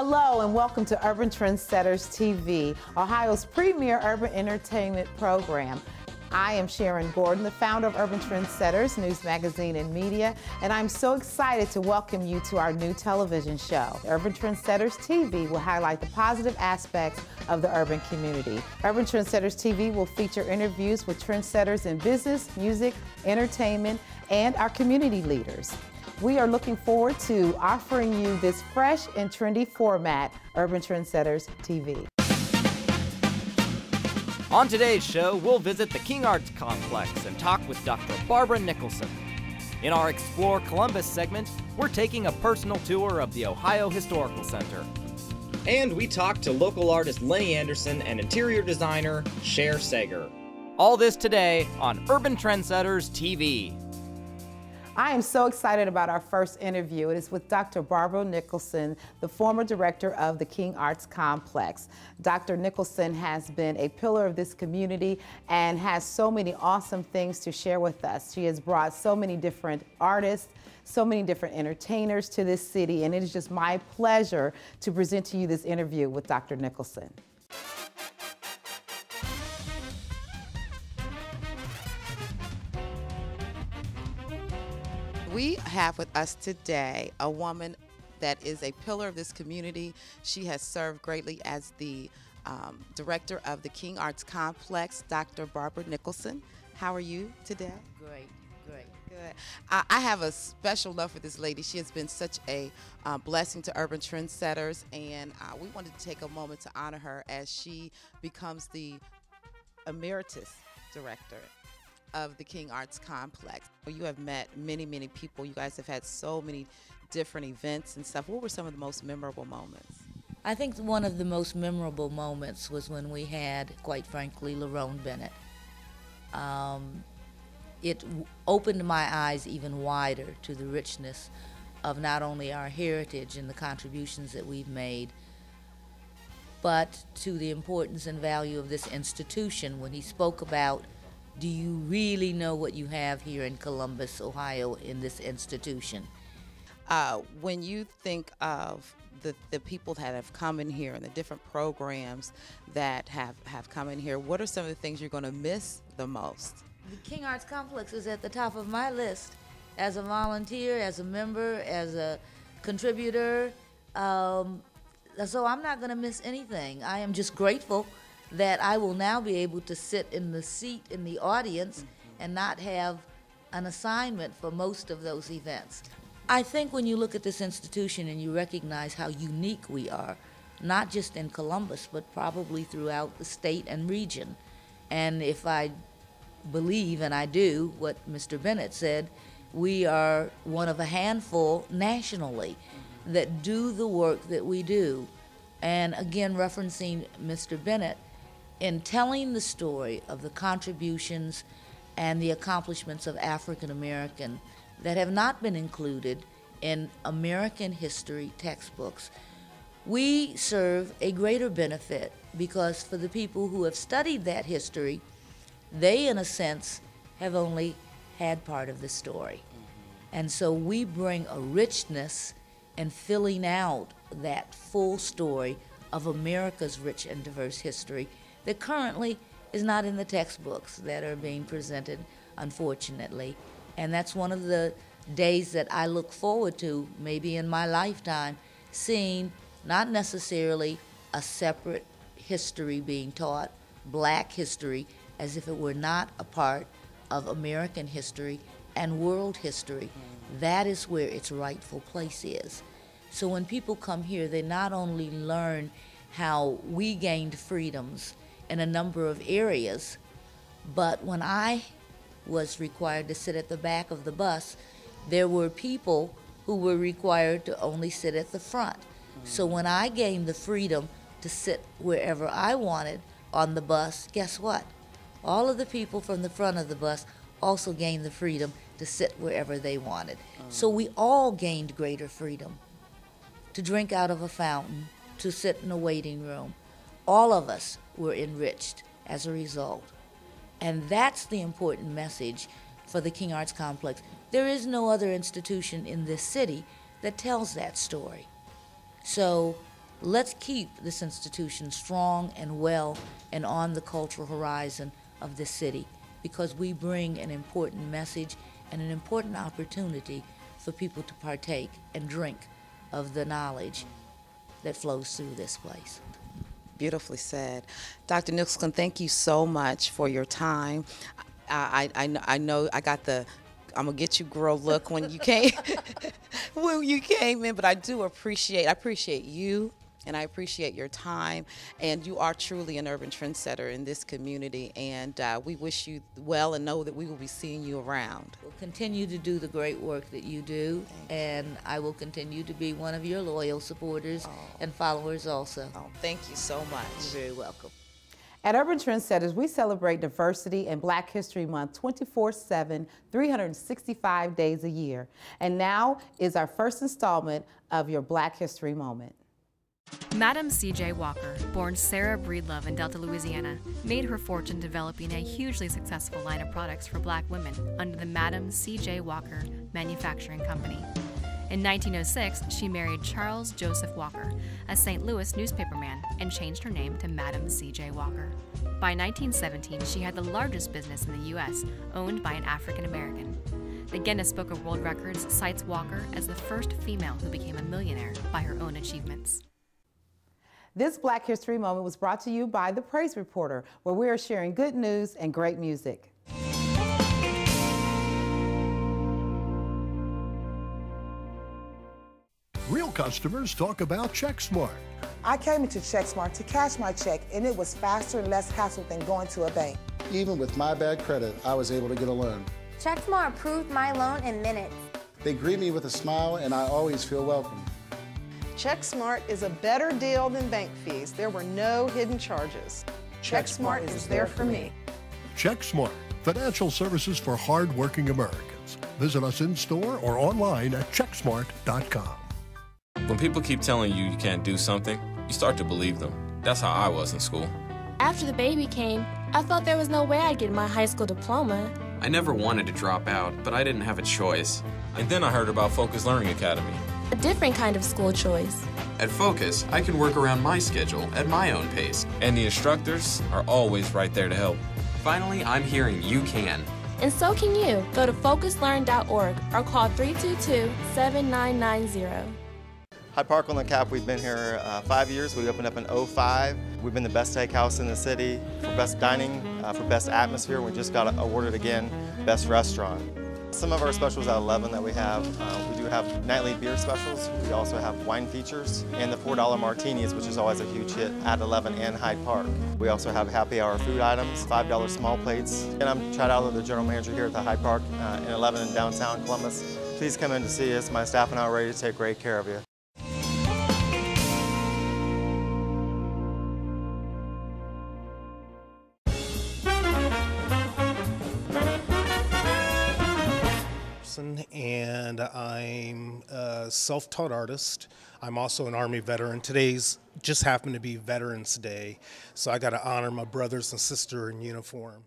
Hello and welcome to Urban Trendsetters TV, Ohio's premier urban entertainment program. I am Sharon Gordon, the founder of Urban Trendsetters, news magazine and media, and I'm so excited to welcome you to our new television show. Urban Trendsetters TV will highlight the positive aspects of the urban community. Urban Trendsetters TV will feature interviews with trendsetters in business, music, entertainment, and our community leaders. We are looking forward to offering you this fresh and trendy format, Urban Trendsetters TV. On today's show, we'll visit the King Arts Complex and talk with Dr. Barbara Nicholson. In our Explore Columbus segment, we're taking a personal tour of the Ohio Historical Center. And we talk to local artist Lenny Anderson and interior designer Cher Sager. All this today on Urban Trendsetters TV. I am so excited about our first interview. It is with Dr. Barbara Nicholson, the former director of the King Arts Complex. Dr. Nicholson has been a pillar of this community and has so many awesome things to share with us. She has brought so many different artists, so many different entertainers to this city, and it is just my pleasure to present to you this interview with Dr. Nicholson. We have with us today a woman that is a pillar of this community. She has served greatly as the director of the King Arts Complex, Dr. Barbara Nicholson. How are you today? Great. Good. I have a special love for this lady. She has been such a blessing to Urban Trendsetters, and we wanted to take a moment to honor her as she becomes the emeritus director of the King Arts Complex. You have met many people. You guys have had so many different events and stuff. What were some of the most memorable moments? I think one of the most memorable moments was when we had, quite frankly, Lerone Bennett. It opened my eyes even wider to the richness of not only our heritage and the contributions that we've made, but to the importance and value of this institution when he spoke about, do you really know what you have here in Columbus, Ohio, in this institution? When you think of the people that have come in here and the different programs that have come in here, what are some of the things you're going to miss the most? The King Arts Complex is at the top of my list as a volunteer, as a member, as a contributor. So I'm not going to miss anything. I am just grateful that I will now be able to sit in the seat in the audience and not have an assignment for most of those events. I think when you look at this institution and you recognize how unique we are, not just in Columbus, but probably throughout the state and region. And if I believe, and I do, what Mr. Bennett said, we are one of a handful nationally that do the work that we do. And again, referencing Mr. Bennett, in telling the story of the contributions and the accomplishments of African American that have not been included in American history textbooks, we serve a greater benefit because for the people who have studied that history, they, in a sense, have only had part of the story. And so we bring a richness in filling out that full story of America's rich and diverse history that currently is not in the textbooks that are being presented, unfortunately. And that's one of the days that I look forward to, maybe in my lifetime, seeing not necessarily a separate history being taught, black history, as if it were not a part of American history and world history. That is where its rightful place is. So when people come here, they not only learn how we gained freedoms in a number of areas, but when I was required to sit at the back of the bus, there were people who were required to only sit at the front. So when I gained the freedom to sit wherever I wanted on the bus, guess what? All of the people from the front of the bus also gained the freedom to sit wherever they wanted. So we all gained greater freedom to drink out of a fountain, to sit in a waiting room. All of us were enriched as a result. And that's the important message for the King Arts Complex. There is no other institution in this city that tells that story. So let's keep this institution strong and well and on the cultural horizon of this city, because we bring an important message and an important opportunity for people to partake and drink of the knowledge that flows through this place. Beautifully said. Dr. Nicholson, thank you so much for your time. I know I got the I'm gonna get you girl look when you came when you came in, but I appreciate you, and I appreciate your time, and you are truly an urban trendsetter in this community, and we wish you well and know that we will be seeing you around. We'll continue to do the great work that you do, and I will continue to be one of your loyal supporters and followers also. Oh, thank you so much. You're very welcome. At Urban Trendsetters, we celebrate diversity and Black History Month 24/7, 365 days a year. And now is our first installment of your Black History Moment. Madam C.J. Walker, born Sarah Breedlove in Delta, Louisiana, made her fortune developing a hugely successful line of products for Black women under the Madam C.J. Walker Manufacturing Company. In 1906, she married Charles Joseph Walker, a St. Louis newspaperman, and changed her name to Madam C.J. Walker. By 1917, she had the largest business in the U.S., owned by an African American. The Guinness Book of World Records cites Walker as the first female who became a millionaire by her own achievements. This Black History Moment was brought to you by The Praise Reporter, where we are sharing good news and great music. Real customers talk about CheckSmart. I came into CheckSmart to cash my check, and it was faster and less hassle than going to a bank. Even with my bad credit, I was able to get a loan. CheckSmart approved my loan in minutes. They greet me with a smile, and I always feel welcome. CheckSmart is a better deal than bank fees. There were no hidden charges. CheckSmart is there for me. CheckSmart, financial services for hard-working Americans. Visit us in-store or online at checksmart.com. When people keep telling you you can't do something, you start to believe them. That's how I was in school. After the baby came, I thought there was no way I'd get my high school diploma. I never wanted to drop out, but I didn't have a choice. And then I heard about Focus Learning Academy. A different kind of school choice. At Focus, I can work around my schedule at my own pace. And the instructors are always right there to help. Finally, I'm hearing you can. And so can you. Go to focuslearn.org or call 322-7990. Hyde Park on the Cap, we've been here 5 years. We opened up in '05. We've been the best steakhouse in the city for best dining, for best atmosphere. We just got awarded again best restaurant. Some of our specials at 11 that we do have nightly beer specials. We also have wine features and the $4 martinis, which is always a huge hit at 11 and Hyde Park. We also have happy hour food items, $5 small plates. And I'm Chad Outler, the general manager here at the Hyde Park in 11 in downtown Columbus. Please come in to see us. My staff and I are ready to take great care of you. And I'm a self-taught artist. I'm also an Army veteran. Today's just happened to be Veterans Day, so I got to honor my brothers and sisters in uniform.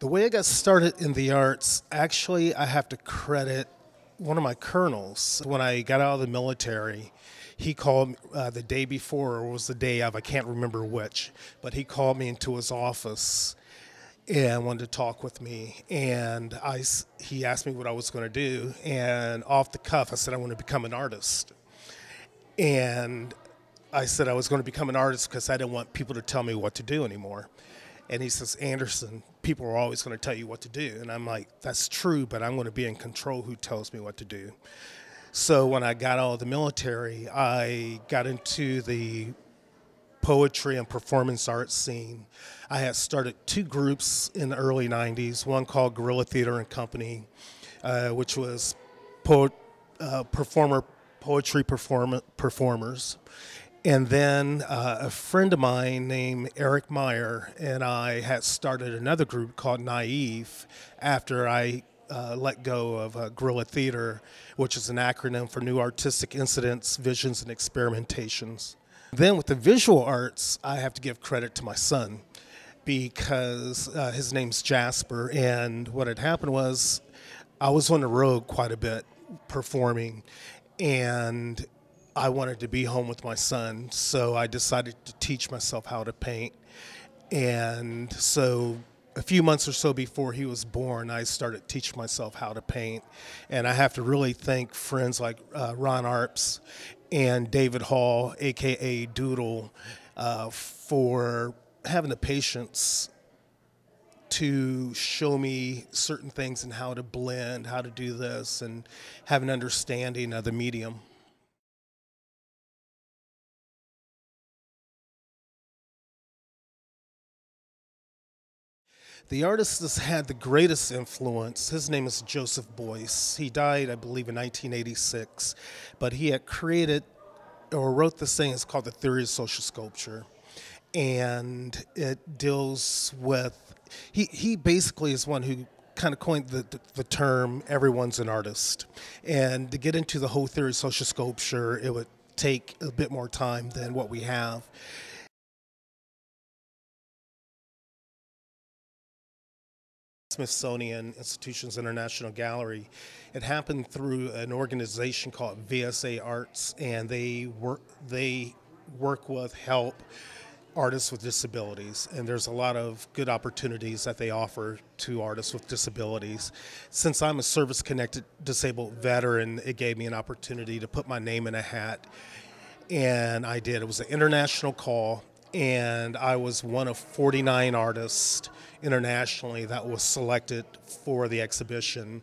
The way I got started in the arts, actually, I have to credit one of my colonels. When I got out of the military, he called me the day before, or was the day of, I can't remember which, but he called me into his office and wanted to talk with me. And he asked me what I was going to do, and off the cuff, I said I want to become an artist. And I said I was going to become an artist because I didn't want people to tell me what to do anymore. And he says, Anderson, people are always going to tell you what to do. And I'm like, that's true, but I'm going to be in control who tells me what to do. So when I got out of the military, I got into the poetry and performance arts scene. I had started 2 groups in the early 90s, one called Guerrilla Theater and Company, which was poetry performers. And then a friend of mine named Eric Meyer and I had started another group called Naive after I let go of Guerrilla Theater, which is an acronym for New Artistic Incidents, Visions, and Experimentations. Then with the visual arts, I have to give credit to my son. because his name's Jasper, and what had happened was I was on the road quite a bit performing, and I wanted to be home with my son, so I decided to teach myself how to paint. And so a few months or so before he was born, I started teaching myself how to paint. And I have to really thank friends like Ron Arps and David Hall, aka Doodle, for having the patience to show me certain things and how to blend, how to do this, and have an understanding of the medium. The artist that's had the greatest influence, his name is Joseph Beuys. He died, I believe, in 1986, but he had created or wrote this thing, it's called The Theory of Social Sculpture. And it deals with, he basically is one who kind of coined the term, everyone's an artist. And to get into the whole theory of social sculpture, it would take a bit more time than what we have. Smithsonian Institution's International Gallery. It happened through an organization called VSA Arts, and they work with help artists with disabilities, and there's a lot of good opportunities that they offer to artists with disabilities. Since I'm a service-connected disabled veteran, it gave me an opportunity to put my name in a hat, and I did. It was an international call, and I was one of 49 artists internationally that was selected for the exhibition.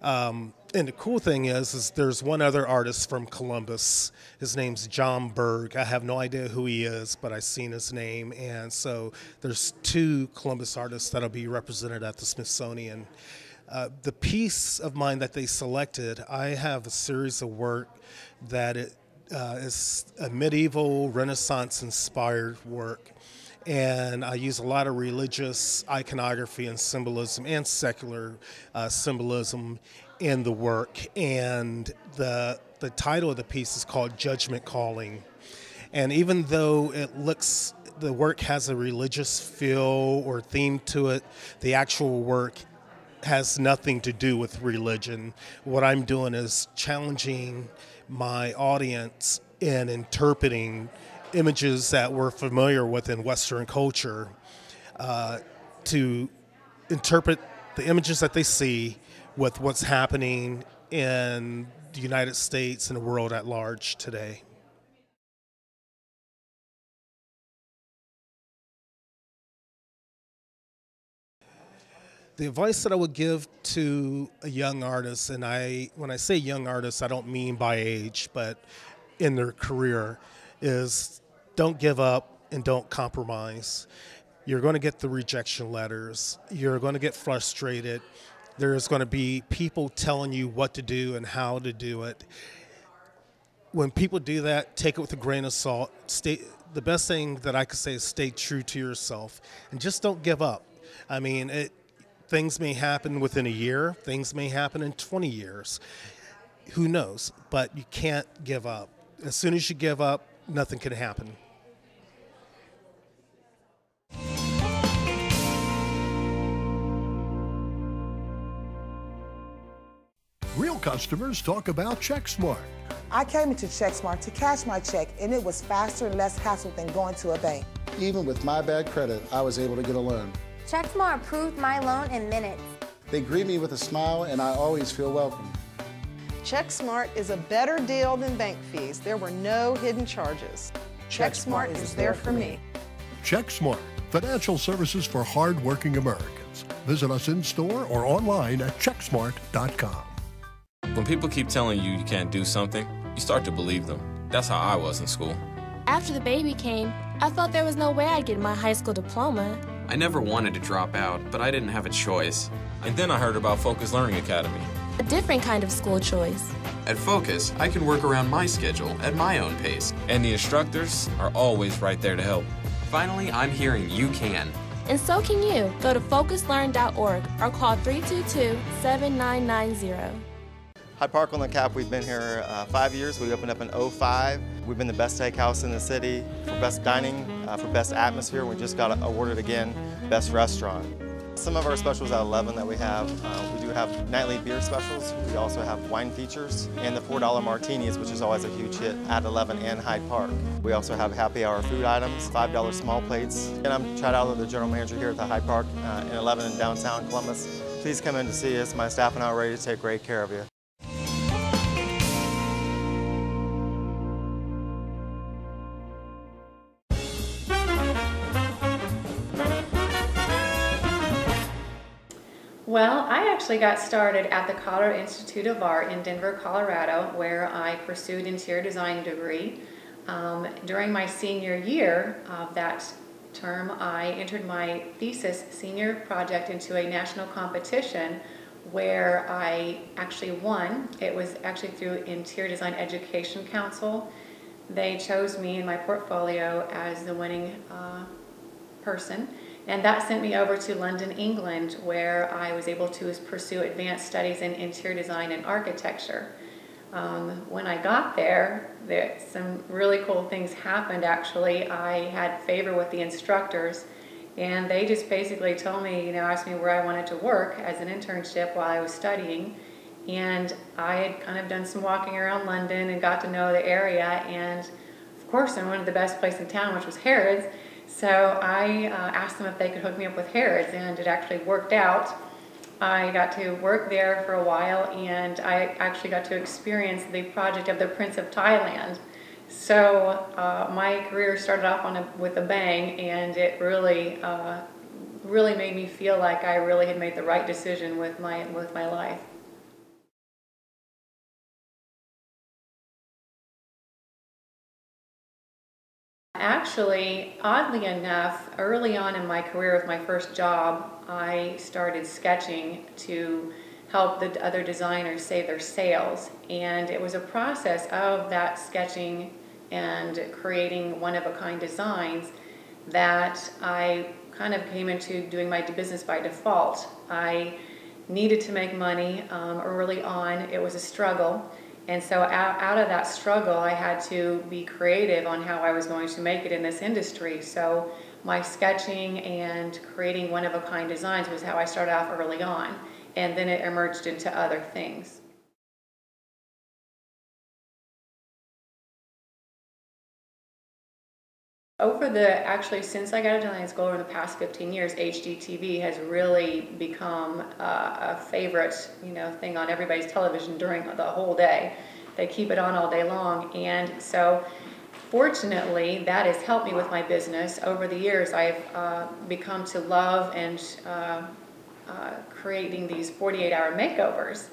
And the cool thing is there's one other artist from Columbus. His name's John Berg. I have no idea who he is, but I've seen his name. And so there's two Columbus artists that'll be represented at the Smithsonian. The piece of mine that they selected, I have a series of work that is a medieval Renaissance-inspired work. And I use a lot of religious iconography and symbolism and secular symbolism in the work. And the title of the piece is called Judgment Calling. And even though the work has a religious feel or theme to it, the actual work has nothing to do with religion. What I'm doing is challenging my audience in interpreting images that we're familiar with in Western culture, to interpret the images that they see with what's happening in the United States and the world at large today. The advice that I would give to a young artist, and when I say young artist, I don't mean by age, but in their career, is don't give up and don't compromise. You're going to get the rejection letters. You're going to get frustrated. There's going to be people telling you what to do and how to do it. When people do that, take it with a grain of salt. The best thing that I could say is stay true to yourself and just don't give up. I mean, things may happen within a year. Things may happen in 20 years. Who knows? But you can't give up. As soon as you give up, nothing can happen. Real customers talk about CheckSmart. I came into CheckSmart to cash my check, and it was faster and less hassle than going to a bank. Even with my bad credit, I was able to get a loan. CheckSmart approved my loan in minutes. They greet me with a smile, and I always feel welcome. CheckSmart is a better deal than bank fees. There were no hidden charges. CheckSmart is there for me. CheckSmart, financial services for hard-working Americans. Visit us in-store or online at checksmart.com. When people keep telling you you can't do something, you start to believe them. That's how I was in school. After the baby came, I thought there was no way I'd get my high school diploma. I never wanted to drop out, but I didn't have a choice. And then I heard about Focus Learning Academy. A different kind of school choice. At Focus, I can work around my schedule at my own pace. And the instructors are always right there to help. Finally, I'm hearing you can. And so can you. Go to focuslearn.org or call 322-7990. Hyde Park on the Cap, we've been here 5 years. We opened up in 2005. We've been the best steakhouse in the city for best dining, for best atmosphere. We just got awarded again best restaurant. Some of our specials at 11 that we do have nightly beer specials. We also have wine features and the $4 martinis, which is always a huge hit at 11 and Hyde Park. We also have happy hour food items, $5 small plates. And I'm Chad Outler, the general manager here at the Hyde Park in 11 in downtown Columbus. Please come in to see us. My staff and I are ready to take great care of you. Well, I actually got started at the Colorado Institute of Art in Denver, Colorado, where I pursued interior design degree. During my senior year of that term, I entered my thesis senior project into a national competition where I actually won. It was actually through Interior Design Education Council. They chose me in my portfolio as the winning person. And that sent me over to London, England, where I was able to pursue advanced studies in interior design and architecture. When I got there, some really cool things happened actually. I had favor with the instructors, and they just basically told me, asked me where I wanted to work as an internship while I was studying. And I had kind of done some walking around London and got to know the area, and of course I wanted the best place in town, which was Harrods. So I asked them if they could hook me up with Harrods, and it actually worked out. I got to work there for a while, and I actually got to experience the project of the Prince of Thailand. So my career started off with a bang, and it really made me feel like I really had made the right decision with my life. Actually, oddly enough, early on in my career with my first job, I started sketching to help the other designers save their sales. And it was a process of that sketching and creating one-of-a-kind designs that I kind of came into doing my business by default. I needed to make money early on. It was a struggle. And so out of that struggle, I had to be creative on how I was going to make it in this industry. So my sketching and creating one-of-a-kind designs was how I started off early on. And then it emerged into other things. Since I got into design school over the past 15 years, HGTV has really become a favorite, thing on everybody's television during the whole day. They keep it on all day long, and so fortunately that has helped me with my business. Over the years, I've become to love and creating these 48-hour makeovers.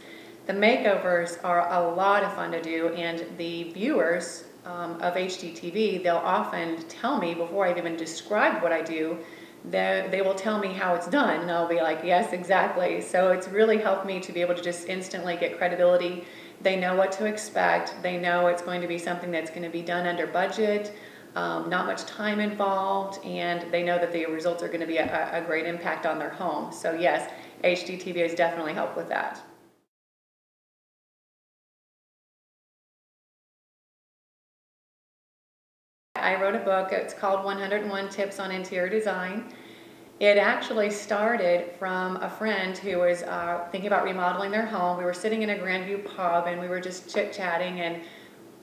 The makeovers are a lot of fun to do, and the viewers of HGTV, they'll often tell me before I've even described what I do, they will tell me how it's done, and I'll be like, yes, exactly. So it's really helped me to be able to just instantly get credibility. They know what to expect. They know it's going to be something that's going to be done under budget, not much time involved, and they know that the results are going to be a great impact on their home. So yes, HGTV has definitely helped with that. I wrote a book. It's called 101 Tips on Interior Design. It actually started from a friend who was thinking about remodeling their home. We were sitting in a Grandview pub and we were just chit-chatting, and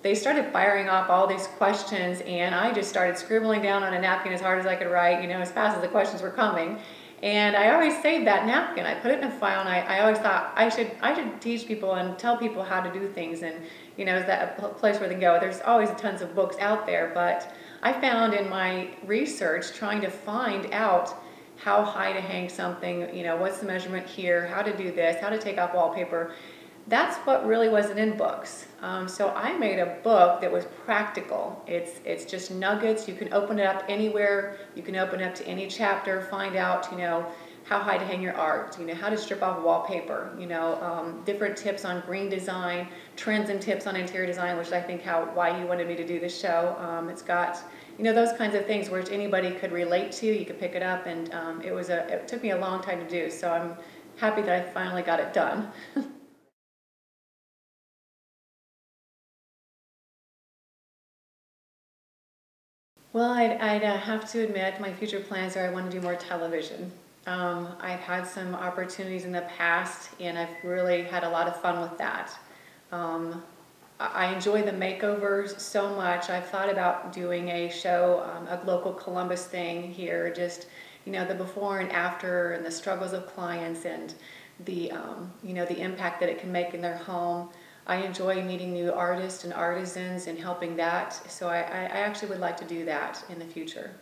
they started firing off all these questions, and I just started scribbling down on a napkin as hard as I could write, as fast as the questions were coming. And I always saved that napkin. I put it in a file, and I always thought I should teach people and tell people how to do things, and is that a place where they can go? There's always tons of books out there, but I found in my research trying to find out how high to hang something, what's the measurement here, how to do this, how to take off wallpaper. That's what really wasn't in books. So I made a book that was practical. It's just nuggets. You can open it up anywhere. You can open it up to any chapter, find out, how high to hang your art, how to strip off wallpaper, different tips on green design, trends and tips on interior design, which I think why you wanted me to do this show. It's got, those kinds of things which anybody could relate to. You could pick it up, and it took me a long time to do, so I'm happy that I finally got it done. Well, I'd have to admit my future plans are I want to do more television. I've had some opportunities in the past and I've really had a lot of fun with that. I enjoy the makeovers so much. I've thought about doing a show, a local Columbus thing here, just, you know, the before and after and the struggles of clients and the, you know, the impact that it can make in their home. I enjoy meeting new artists and artisans and helping that, so I actually would like to do that in the future.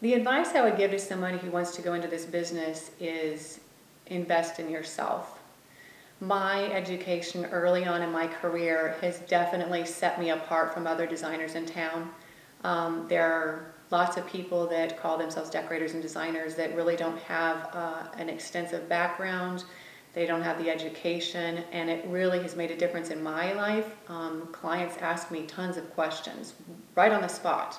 The advice I would give to somebody who wants to go into this business is invest in yourself. My education early on in my career has definitely set me apart from other designers in town. There are lots of people that call themselves decorators and designers that really don't have an extensive background. They don't have the education, and it really has made a difference in my life. Clients ask me tons of questions right on the spot.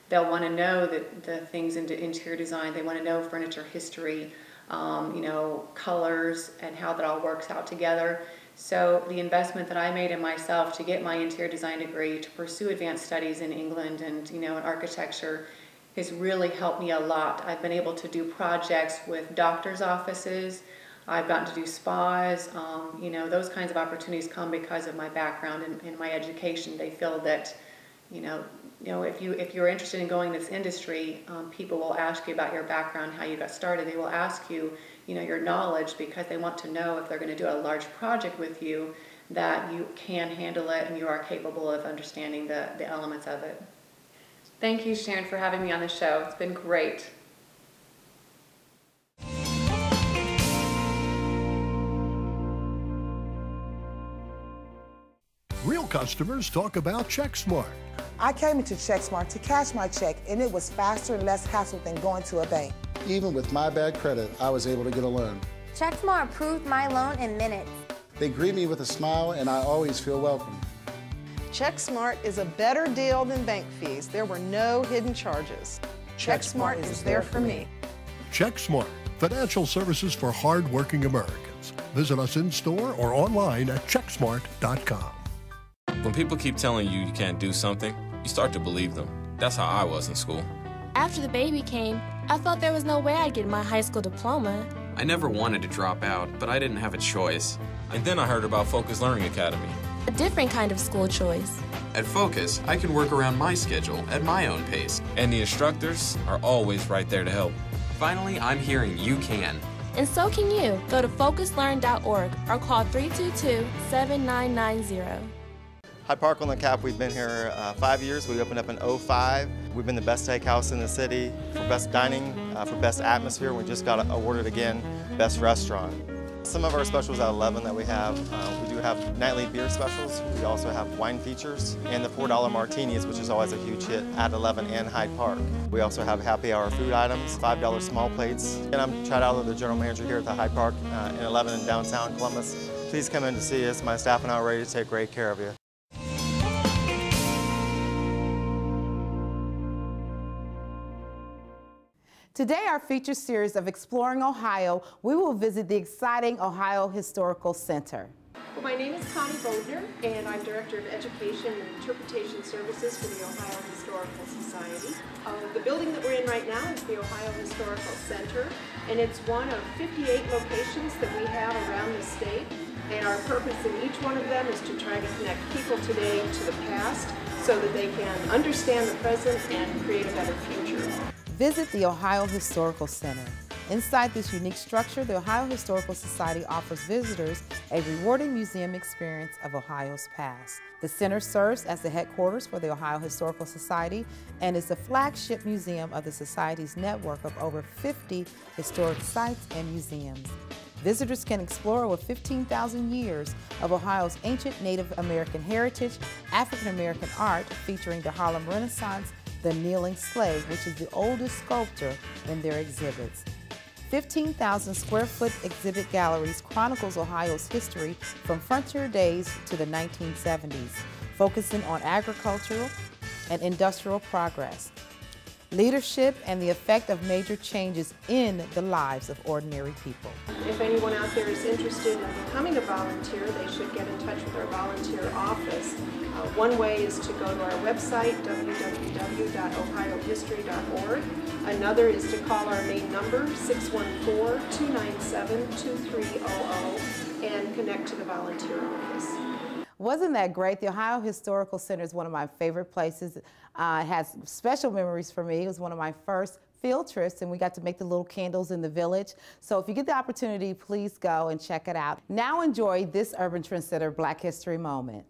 They'll want to know the things into interior design. They want to know furniture history, you know, colors, and how that all works out together. So the investment that I made in myself to get my interior design degree, to pursue advanced studies in England and, you know, in architecture, has really helped me a lot. I've been able to do projects with doctors' offices. I've gotten to do spas. You know, those kinds of opportunities come because of my background and my education. They feel that, you know, if you're interested in going this industry, people will ask you about your background, how you got started. They will ask you, you know, your knowledge, because they want to know if they're going to do a large project with you that you can handle it and you are capable of understanding the elements of it. Thank you, Sharon, for having me on the show. It's been great. Real customers talk about CheckSmart. I came into CheckSmart to cash my check, and it was faster and less hassle than going to a bank. Even with my bad credit, I was able to get a loan. CheckSmart approved my loan in minutes. They greet me with a smile, and I always feel welcome. CheckSmart is a better deal than bank fees. There were no hidden charges. CheckSmart is there for me. CheckSmart, financial services for hard-working Americans. Visit us in-store or online at checksmart.com. When people keep telling you you can't do something, you start to believe them. That's how I was in school. After the baby came, I thought there was no way I'd get my high school diploma. I never wanted to drop out, but I didn't have a choice. And then I heard about Focus Learning Academy. A different kind of school choice. At Focus, I can work around my schedule at my own pace, and the instructors are always right there to help. Finally, I'm hearing you can. And so can you. Go to focuslearn.org or call 322-7990. Hyde Park on the Cap, we've been here 5 years. We opened up in 2005. We've been the best steakhouse in the city for best dining, for best atmosphere. We just got awarded again best restaurant. Some of our specials at 11 that we do have nightly beer specials. We also have wine features and the $4 martinis, which is always a huge hit at 11 and Hyde Park. We also have happy hour food items, $5 small plates. And I'm Chad Adler, the general manager here at the Hyde Park in 11 in downtown Columbus. Please come in to see us. My staff and I are ready to take great care of you. Today, our feature series of Exploring Ohio, we will visit the exciting Ohio Historical Center. Well, my name is Connie Bodner, and I'm Director of Education and Interpretation Services for the Ohio Historical Society. The building that we're in right now is the Ohio Historical Center, and it's one of 58 locations that we have around the state. And our purpose in each one of them is to try to connect people today to the past so that they can understand the present and create a better future. Visit the Ohio Historical Center. Inside this unique structure, the Ohio Historical Society offers visitors a rewarding museum experience of Ohio's past. The center serves as the headquarters for the Ohio Historical Society and is the flagship museum of the Society's network of over 50 historic sites and museums. Visitors can explore over 15,000 years of Ohio's ancient Native American heritage, African American art featuring the Harlem Renaissance, the Kneeling Slave, which is the oldest sculpture in their exhibits. 15,000 square foot exhibit galleries chronicles Ohio's history from frontier days to the 1970s, focusing on agricultural and industrial progress. leadership, and the effect of major changes in the lives of ordinary people. If anyone out there is interested in becoming a volunteer, they should get in touch with our volunteer office. One way is to go to our website, www.ohiohistory.org. Another is to call our main number, 614-297-2300, and connect to the volunteer office. Wasn't that great? The Ohio Historical Center is one of my favorite places. It has special memories for me. It was one of my first field trips, and we got to make the little candles in the village. So if you get the opportunity, please go and check it out. Now enjoy this Urban Trendsetter Black History moment.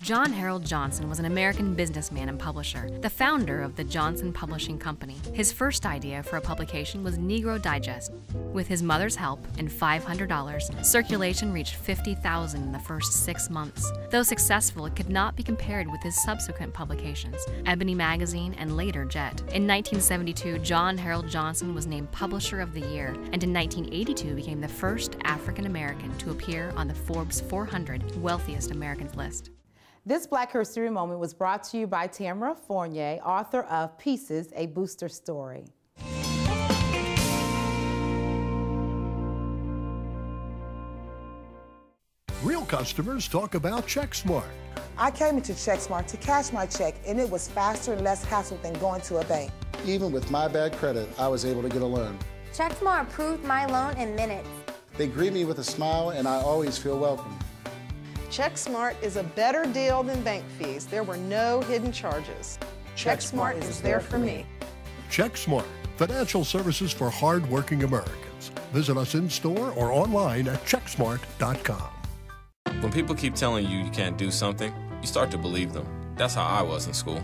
John Harold Johnson was an American businessman and publisher, the founder of the Johnson Publishing Company. His first idea for a publication was Negro Digest. With his mother's help and $500, circulation reached 50,000 in the first 6 months. Though successful, it could not be compared with his subsequent publications, Ebony Magazine and later Jet. In 1972, John Harold Johnson was named Publisher of the Year, and in 1982 became the first African American to appear on the Forbes 400 Wealthiest Americans list. This Black History Moment was brought to you by Tamara Fournier, author of Pieces, a Booster Story. Real customers talk about CheckSmart. I came into CheckSmart to cash my check, and it was faster and less hassle than going to a bank. Even with my bad credit, I was able to get a loan. CheckSmart approved my loan in minutes. They greet me with a smile, and I always feel welcome. CheckSmart is a better deal than bank fees. There were no hidden charges. CheckSmart is there for me. CheckSmart, financial services for hard-working Americans. Visit us in-store or online at checksmart.com. When people keep telling you you can't do something, you start to believe them. That's how I was in school.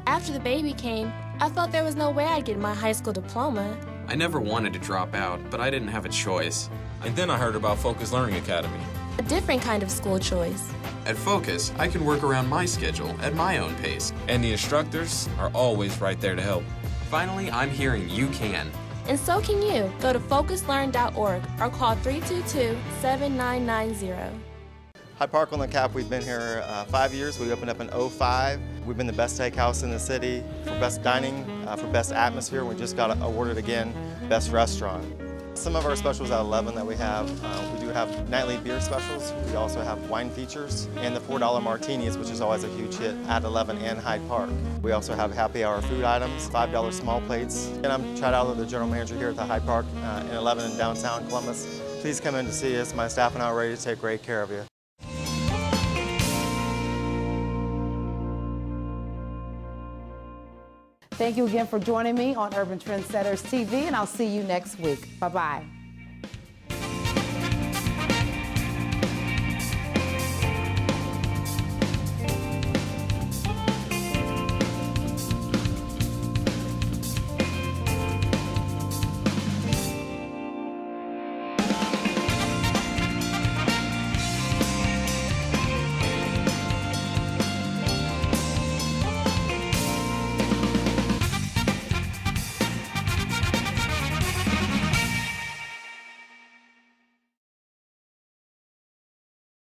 After the baby came, I thought there was no way I'd get my high school diploma. I never wanted to drop out, but I didn't have a choice. And then I heard about Focus Learning Academy. A different kind of school choice. At Focus, I can work around my schedule at my own pace, and the instructors are always right there to help. Finally, I'm hearing you can. And so can you. Go to focuslearn.org or call 322-7990. Hyde Park on the Cap, we've been here 5 years. We opened up in 2005. We've been the best steakhouse in the city for best dining, for best atmosphere. We just got awarded again best restaurant. Some of our specials at 11 that we do have nightly beer specials. We also have wine features and the $4 martinis, which is always a huge hit at 11 and Hyde Park. We also have happy hour food items, $5 small plates. And I'm Chad Adler, the general manager here at the Hyde Park in 11 in downtown Columbus. Please come in to see us. My staff and I are ready to take great care of you. Thank you again for joining me on Urban Trendsetters TV, and I'll see you next week. Bye-bye.